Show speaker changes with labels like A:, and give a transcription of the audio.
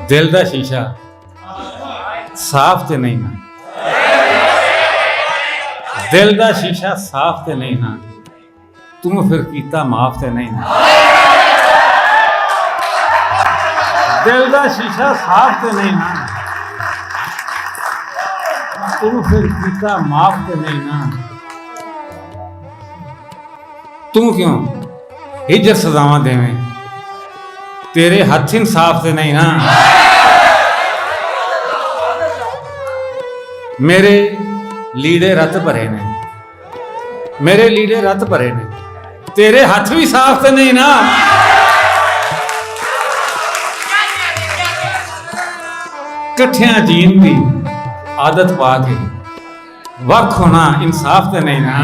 A: दिल दा शीशा साफ ते नहीं ना, दिल दा शीशा साफ ते नहीं ना, तू फिर कीता माफ ते नहीं ना। दिल दा शीशा साफ ते नहीं ना, तू फिर कीता माफ ते नहीं ना। तू क्यों हिजर सजावा देवें, तेरे हथ इंसाफ ते नहीं ना। मेरे लीड़े रत भरे ने, मेरे लीड़े रत भरे ने, तेरे हथ भी साफ ते नहीं ना। कट्ठियां जीन दी आदत पा के वख होना इंसाफ ते नहीं ना।